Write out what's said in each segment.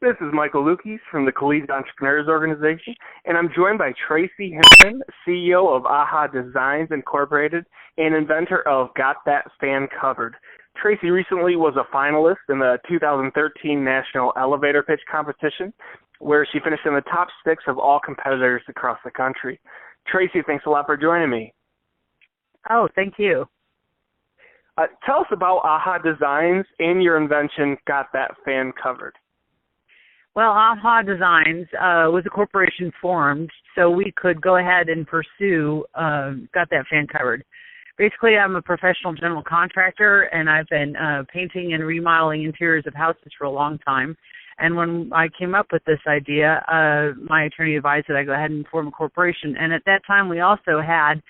This is Michael Lukes from the Collegiate Entrepreneurs Organization, and I'm joined by Tracy Hinterman, CEO of AHA Designs Incorporated and inventor of Got That Fan Covered. Tracy recently was a finalist in the 2013 National Elevator Pitch Competition, where she finished in the top 6 of all competitors across the country. Tracy, thanks a lot for joining me. Oh, thank you. Tell us about AHA Designs and your invention, Got That Fan Covered. Well, AHA Designs was a corporation formed so we could go ahead and pursue Got That Fan Covered. Basically, I'm a professional general contractor, and I've been painting and remodeling interiors of houses for a long time. And when I came up with this idea, my attorney advised that I go ahead and form a corporation. And at that time, we also had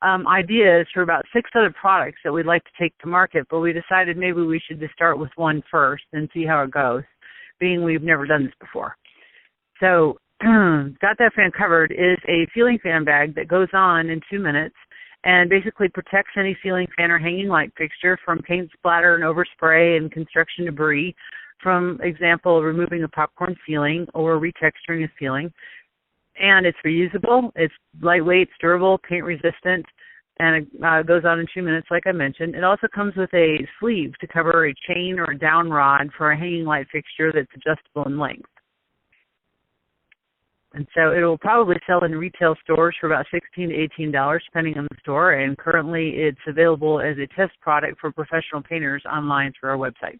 ideas for about 6 other products that we'd like to take to market, but we decided maybe we should just start with one first and see how it goes, being we've never done this before. So Got That Fan Covered is a ceiling fan bag that goes on in 2 minutes and basically protects any ceiling fan or hanging light fixture from paint splatter and overspray and construction debris, from example, removing a popcorn ceiling or retexturing a ceiling. And it's reusable, it's lightweight, it's durable, paint resistant, and it goes on in 2 minutes, like I mentioned. It also comes with a sleeve to cover a chain or a down rod for a hanging light fixture that's adjustable in length. And so it will probably sell in retail stores for about $16 to $18, depending on the store, and currently it's available as a test product for professional painters online through our website.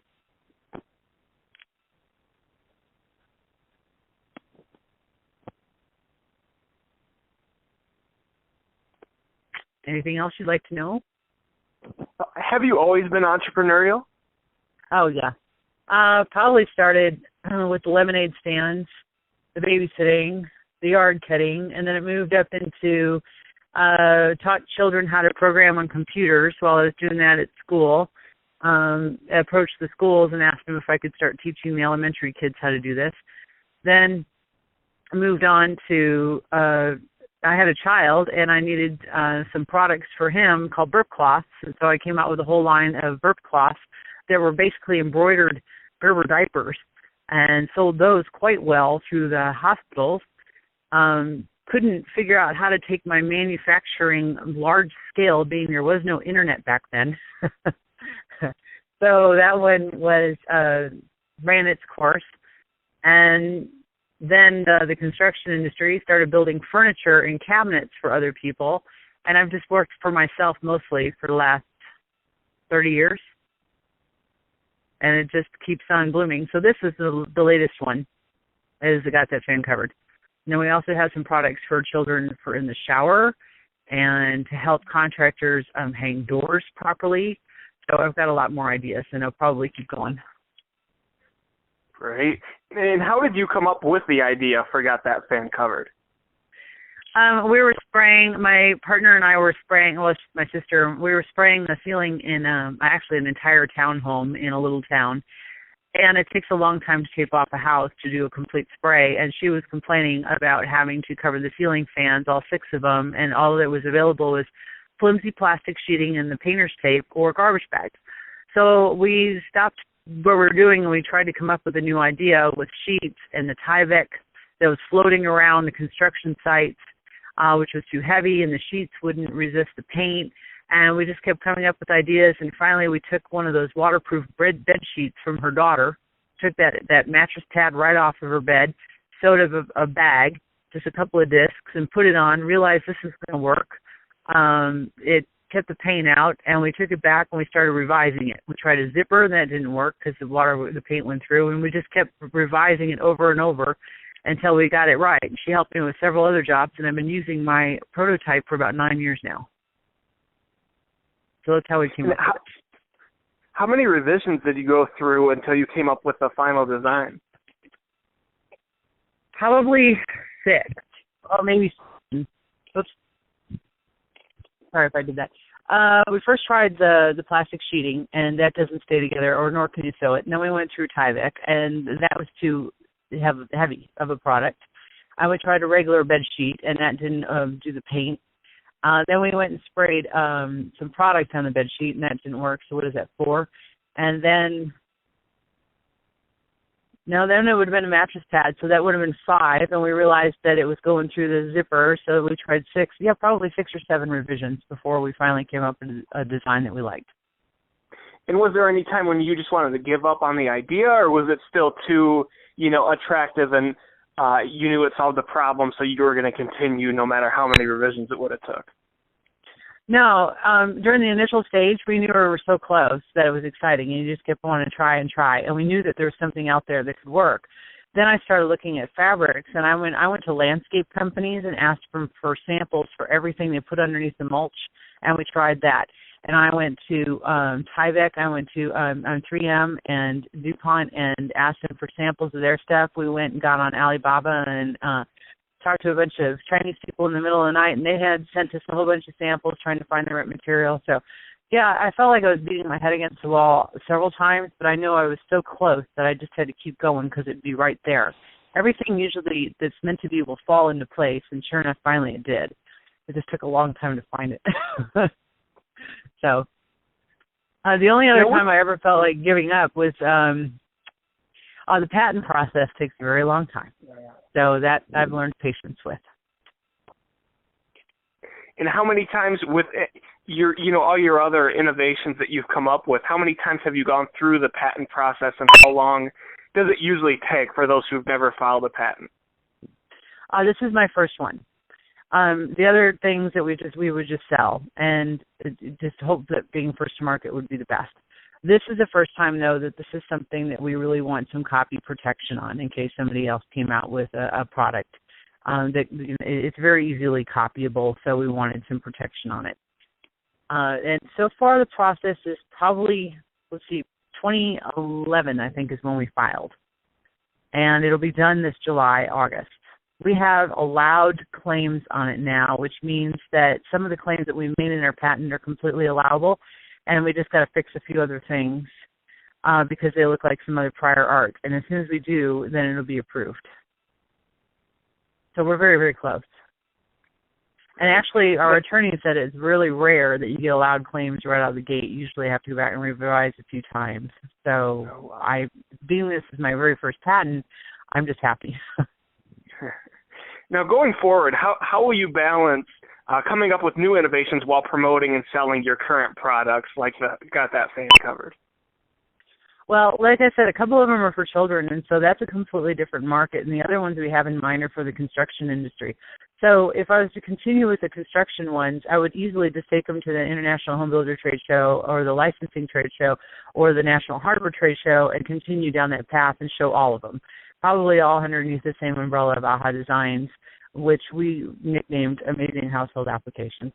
Anything else you'd like to know? Have you always been entrepreneurial? Oh, yeah. Probably started with the lemonade stands, the babysitting, the yard cutting, and then it moved up into taught children how to program on computers while I was doing that at school. I approached the schools and asked them if I could start teaching the elementary kids how to do this. Then I moved on to I had a child, and I needed some products for him called burp cloths, and so I came out with a whole line of burp cloths that were basically embroidered Gerber diapers and sold those quite well through the hospitals. Couldn't figure out how to take my manufacturing large scale, being there was no internet back then. So that one was ran its course, and then the construction industry started building furniture and cabinets for other people, and I've just worked for myself mostly for the last 30 years, and it just keeps on blooming. So this is the latest one, is the Got That Fan Covered. And then we also have some products for children for in the shower and to help contractors hang doors properly. So I've got a lot more ideas, and I'll probably keep going. Great. And how did you come up with the idea for Got That Fan Covered? We were spraying, my partner and I were spraying, well, my sister, we were spraying the ceiling in actually an entire townhome in a little town. And it takes a long time to tape off a house to do a complete spray. And she was complaining about having to cover the ceiling fans, all 6 of them, and all that was available was flimsy plastic sheeting and the painter's tape or garbage bags. So we stopped what we were doing, and we tried to come up with a new idea with sheets and the Tyvek that was floating around the construction sites, which was too heavy, and the sheets wouldn't resist the paint. And we just kept coming up with ideas, and finally we took one of those waterproof bed sheets from her daughter, took that mattress pad right off of her bed, sewed a bag, just a couple of discs, and put it on, realized this is going to work. It kept the paint out, and we took it back and we started revising it. We tried a zipper, and that didn't work because the paint went through, and we just kept revising it over and over until we got it right. She helped me with several other jobs, and I've been using my prototype for about 9 years now. So that's how we came up with it. How many revisions did you go through until you came up with the final design? Probably 6. Or maybe 7. Oops. Sorry if I did that. We first tried the plastic sheeting, and that doesn't stay together, or nor can you sew it. And then we went through Tyvek, and that was too heavy of a product. We tried a regular bed sheet, and that didn't do the paint. Then we went and sprayed some product on the bed sheet, and that didn't work. So what is that, 4? And then No, then it would have been a mattress pad, so that would have been 5, and we realized that it was going through the zipper, so we tried 6, probably 6 or 7 revisions before we finally came up with a design that we liked. And was there any time when you just wanted to give up on the idea, or was it still too, attractive and you knew it solved the problem, so you were going to continue no matter how many revisions it would have took? No, during the initial stage, we knew we were so close that it was exciting, and you just kept wanting to try, and we knew that there was something out there that could work. Then I started looking at fabrics, and I went to landscape companies and asked them for samples for everything they put underneath the mulch, and we tried that. And I went to Tyvek, I went to 3M and DuPont and asked them for samples of their stuff. We went and got on Alibaba and talked to a bunch of Chinese people in the middle of the night, and they had sent us a whole bunch of samples trying to find the right material. So, yeah, I felt like I was beating my head against the wall several times, but I knew I was so close that I just had to keep going because it'd be right there. Everything usually that's meant to be will fall into place, and sure enough, finally it did. It just took a long time to find it. So the only other time I ever felt like giving up was the patent process takes a very long time. So that I've learned patience with. And how many times with your, all your other innovations that you've come up with, how many times have you gone through the patent process, and how long does it usually take for those who've never filed a patent? This is my first one. The other things that we would just sell and just hope that being first to market would be the best. This is the first time, though, that this is something that we really want some copy protection on in case somebody else came out with a product. That it's very easily copyable, so we wanted some protection on it. And so far the process is probably, 2011, I think, is when we filed. And it'll be done this July, August. We have allowed claims on it now, which means that some of the claims that we made in our patent are completely allowable, and we just got to fix a few other things because they look like some other prior art. And as soon as we do, then it'll be approved. So we're very, very close. And actually, our attorney said it's really rare that you get allowed claims right out of the gate. You usually have to go back and revise a few times. So being this is my very first patent, I'm just happy. Now, going forward, how will you balance coming up with new innovations while promoting and selling your current products like Got That Fan Covered? Well, like I said, a couple of them are for children, and so that's a completely different market, and the other ones we have in mind are for the construction industry. So if I was to continue with the construction ones, I would easily just take them to the International Home Builder Trade Show or the Licensing Trade Show or the National Hardware Trade Show and continue down that path and show all of them. Probably all underneath the same umbrella of AHA Designs, which we nicknamed Amazing Household Applications.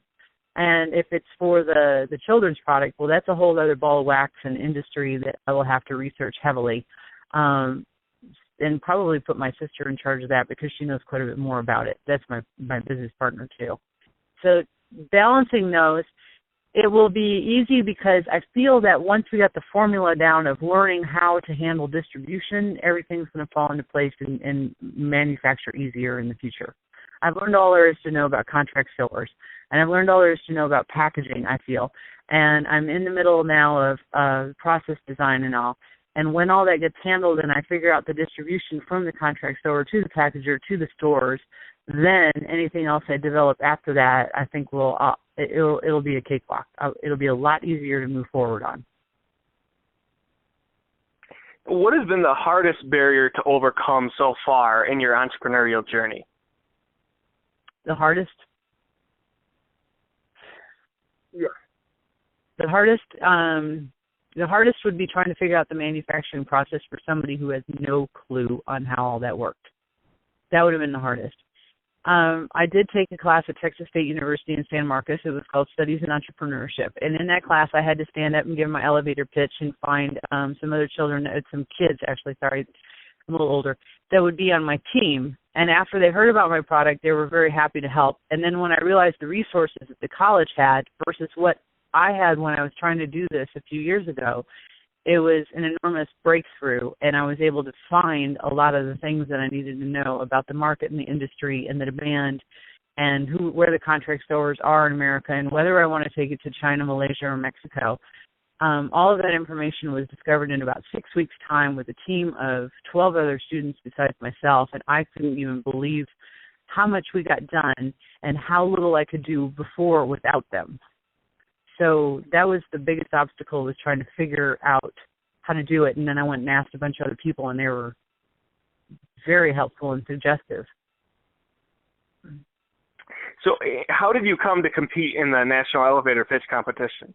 And if it's for the children's product, well, that's a whole other ball of wax and industry that I will have to research heavily and probably put my sister in charge of that because she knows quite a bit more about it. That's my business partner, too. So balancing those, it will be easy because I feel that once we got the formula down of learning how to handle distribution, everything's going to fall into place and manufacture easier in the future. I've learned all there is to know about contract fillers, and I've learned all there is to know about packaging, I feel. And I'm in the middle now of process design and all. And when all that gets handled and I figure out the distribution from the contract filler to the packager to the stores, then anything else I develop after that, I think it'll be a cakewalk. It'll be a lot easier to move forward on. What has been the hardest barrier to overcome so far in your entrepreneurial journey? The hardest? Yeah. The hardest would be trying to figure out the manufacturing process for somebody who has no clue on how all that worked. That would have been the hardest. I did take a class at Texas State University in San Marcos. It was called Studies in Entrepreneurship. And in that class, I had to stand up and give my elevator pitch and find some other children, some kids, actually, sorry, I'm a little older, that would be on my team. And after they heard about my product, they were very happy to help. And then when I realized the resources that the college had versus what I had when I was trying to do this a few years ago, it was an enormous breakthrough, and I was able to find a lot of the things that I needed to know about the market and the industry and the demand and where the contract stores are in America and whether I want to take it to China, Malaysia, or Mexico. All of that information was discovered in about 6 weeks' time with a team of 12 other students besides myself, and I couldn't even believe how much we got done and how little I could do before without them. So that was the biggest obstacle, was trying to figure out how to do it. And then I went and asked a bunch of other people, and they were very helpful and suggestive. So how did you come to compete in the National Elevator Pitch Competition?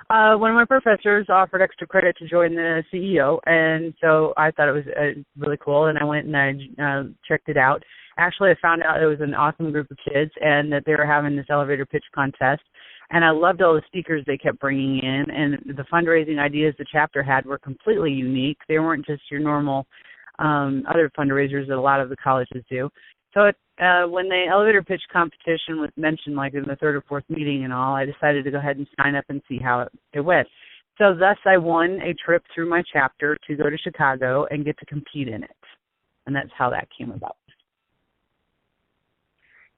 One of my professors offered extra credit to join the CEO, and so I thought it was really cool, and I went and I checked it out. Actually, I found out it was an awesome group of kids and that they were having this elevator pitch contest, and I loved all the speakers they kept bringing in, and the fundraising ideas the chapter had were completely unique. They weren't just your normal other fundraisers that a lot of the colleges do. So when the elevator pitch competition was mentioned, like in the third or fourth meeting and all, I decided to go ahead and sign up and see how it went. So thus I won a trip through my chapter to go to Chicago and get to compete in it. And that's how that came about.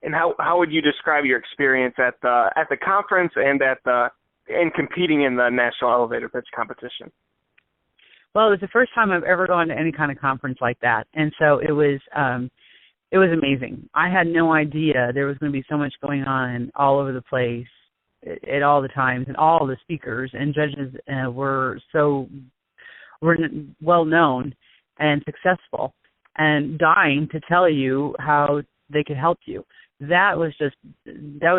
And how would you describe your experience at the conference and in competing in the National Elevator Pitch Competition? Well, it was the first time I've ever gone to any kind of conference like that, and so it was amazing. I had no idea there was going to be so much going on all over the place at all the times, and all the speakers and judges were well known and successful and dying to tell you how they could help you. That was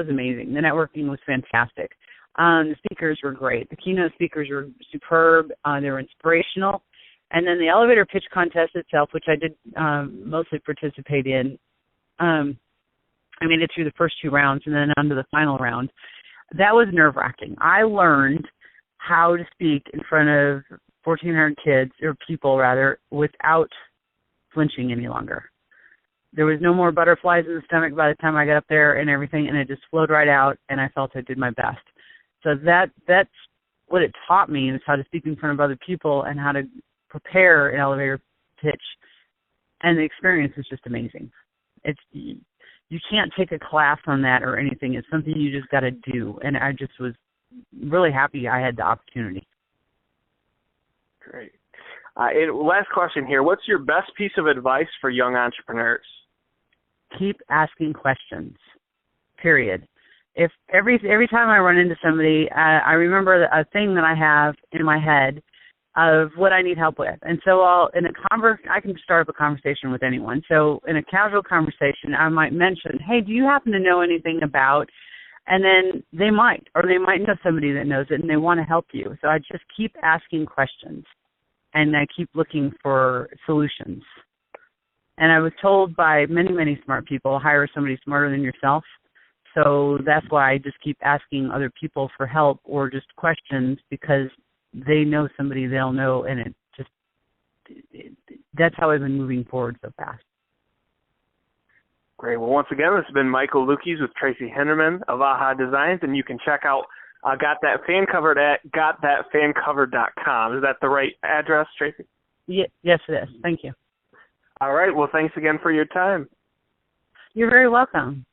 amazing. The networking was fantastic. The speakers were great. The keynote speakers were superb. They were inspirational. And then the elevator pitch contest itself, which I did mostly participate in, I made it through the first 2 rounds and then on to the final round. That was nerve-wracking. I learned how to speak in front of 1,400 kids, or people rather, without flinching any longer. There was no more butterflies in the stomach by the time I got up there and everything, and it just flowed right out, and I felt I did my best. So that's what it taught me, is how to speak in front of other people and how to prepare an elevator pitch. And the experience is just amazing. You can't take a class on that or anything. It's something you just got to do. And I just was really happy I had the opportunity. Great. Last question here. What's your best piece of advice for young entrepreneurs? Keep asking questions, period. If every time I run into somebody, I remember a thing that I have in my head of what I need help with. And so I can start up a conversation with anyone. So in a casual conversation, I might mention, hey, do you happen to know anything about, and then they might know somebody that knows it and they want to help you. So I just keep asking questions and I keep looking for solutions. And I was told by many, many smart people, hire somebody smarter than yourself. So that's why I just keep asking other people for help or just questions, because they know somebody they'll know, and that's how I've been moving forward so fast. Great. Well, once again, this has been Michael Lukes with Tracy Hinterman of AHA Designs, and you can check out Got That Fan Covered at gotthatfancovered.com. Is that the right address, Tracy? Yes, it is. Thank you. All right. Well, thanks again for your time. You're very welcome.